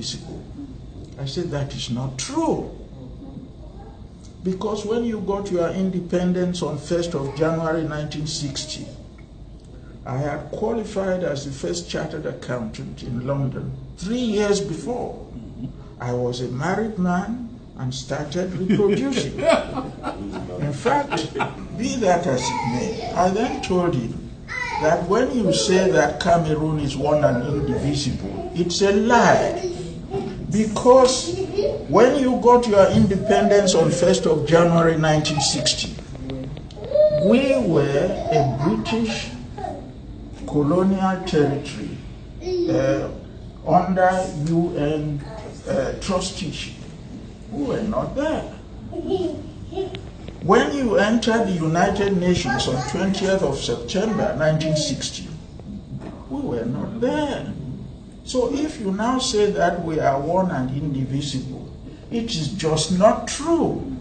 indivisible. I said, that is not true. Because when you got your independence on 1st of January 1960, I had qualified as the first chartered accountant in London 3 years before. I was a married man and started reproducing. In fact, be that as it may, I then told him that when you say that Cameroon is one and indivisible, it's a lie. Because when you got your independence on 1st of January 1960, we were a British colonial territory under UN trusteeship. We were not there. When you entered the United Nations on 20th of September 1960, we were not there. So if you now say that we are one and indivisible, it is just not true.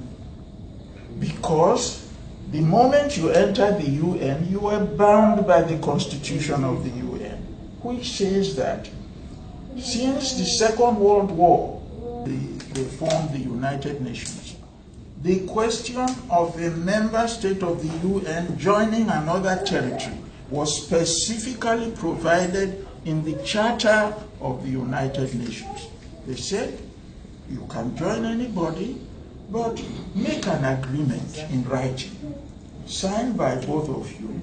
Because the moment you entered the UN, you were bound by the Constitution of the UN, which says that since the Second World War, they formed the United Nations. The question of a member state of the UN joining another territory was specifically provided in the Charter of the United Nations. They said, you can join anybody, but make an agreement in writing, signed by both of you,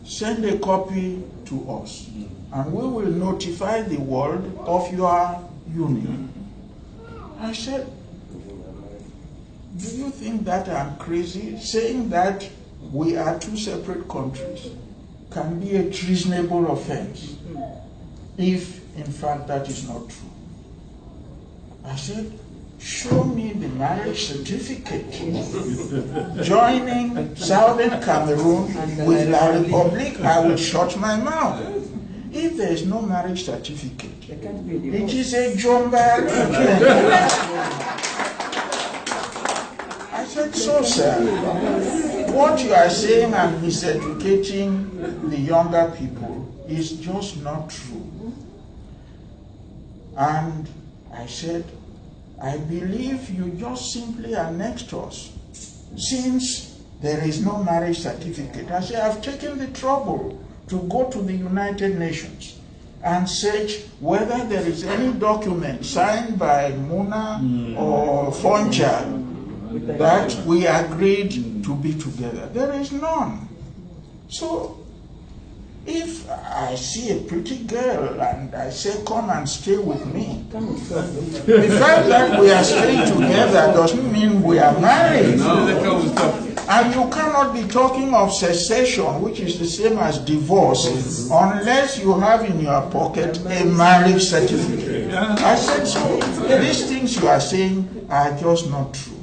send a copy to us, and we will notify the world of your union. I said, do you think that I'm crazy? Saying that we are two separate countries can be a treasonable offense if, in fact, that is not true. I said, show me the marriage certificate joining Southern Cameroon with La Republic, I will shut my mouth. If there is no marriage certificate, it is a jumba. I said, so sir, what you are saying and miseducating the younger people is just not true. And I said, I believe you just simply annexed us since there is no marriage certificate. I said, I've taken the trouble to go to the United Nations and search whether there is any document signed by Muna or Frecnh that we agreed to be together. There is none. So if I see a pretty girl and I say, come and stay with me, the fact that we are staying together doesn't mean we are married. And you cannot be talking of cessation, which is the same as divorce, unless you have in your pocket a marriage certificate. I said, so these things you are saying are just not true.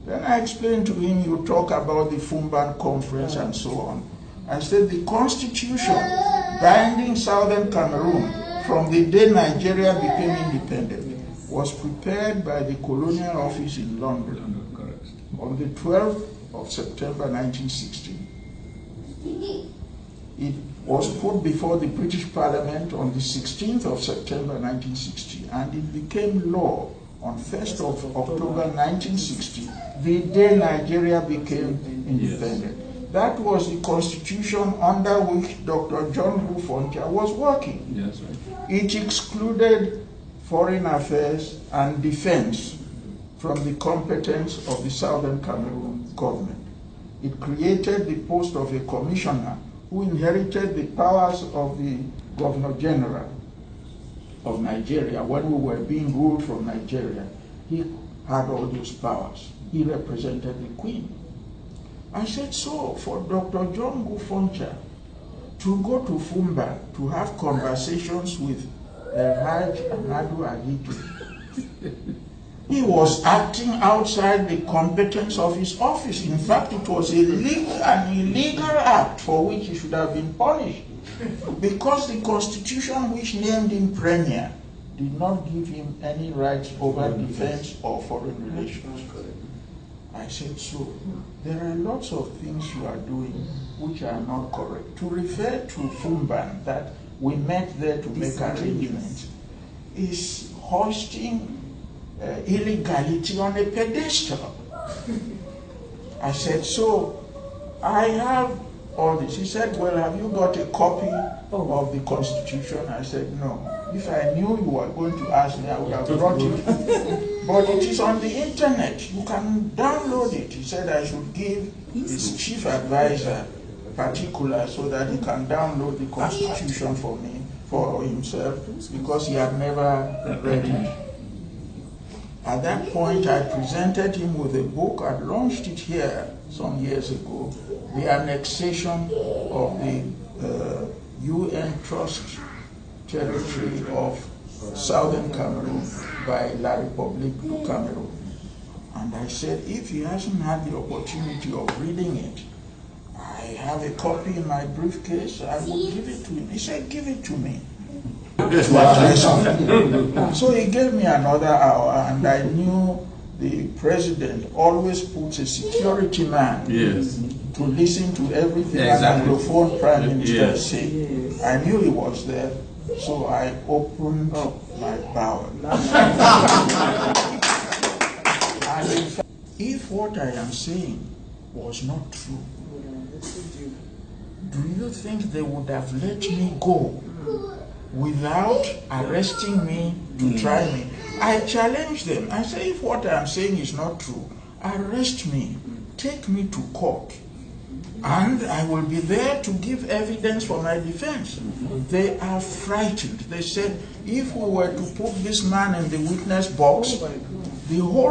Then I explained to him, you talk about the Fumban conference and so on. I said the constitution binding Southern Cameroon from the day Nigeria became independent was prepared by the Colonial Office in London on the 12th of September 1960. It was put before the British Parliament on the 16th of September 1960, and it became law on 1st of October 1960, the day Nigeria became independent. That was the constitution under which Dr. John Frecnh was working. Yes, right. It excluded foreign affairs and defense from the competence of the Southern Cameroon government. It created the post of a commissioner who inherited the powers of the Governor General of Nigeria. When we were being ruled from Nigeria, he had all those powers. He represented the Queen. I said, so for Dr. John Frecnh to go to Fumba to have conversations with Haj Ahmadu Agitu, he was acting outside the competence of his office. In fact, it was an illegal act for which he should have been punished, because the constitution which named him Premier did not give him any rights over defense or foreign relations. I said, so there are lots of things you are doing which are not correct. To refer to Fumban, that we met there to make arrangements, is hoisting illegality on a pedestal. I said, so I have all this. He said, well, have you got a copy of the Constitution? I said, no. If I knew you were going to ask me, I would have brought it. But it is on the internet. You can download it. He said I should give his chief advisor particulars so that he can download the Constitution for me, for himself, because he had never read it. At that point, I presented him with a book. I launched it here some years ago, The Annexation of the UN Trust Territory of Southern Cameroon by La République du Cameroun. And I said, if he hasn't had the opportunity of reading it, I have a copy in my briefcase, I will give it to him. He said, give it to me. So he gave me another hour, and I knew the president always puts a security man to listen to everything an Anglophone prime minister say. I knew he was there, so I opened my bowel. And in fact, if what I am saying was not true, do you think they would have let me go without arresting me to try me? I challenged them. I say, if what I'm saying is not true, arrest me, take me to court, and I will be there to give evidence for my defense. They are frightened. They said, if we were to put this man in the witness box, the whole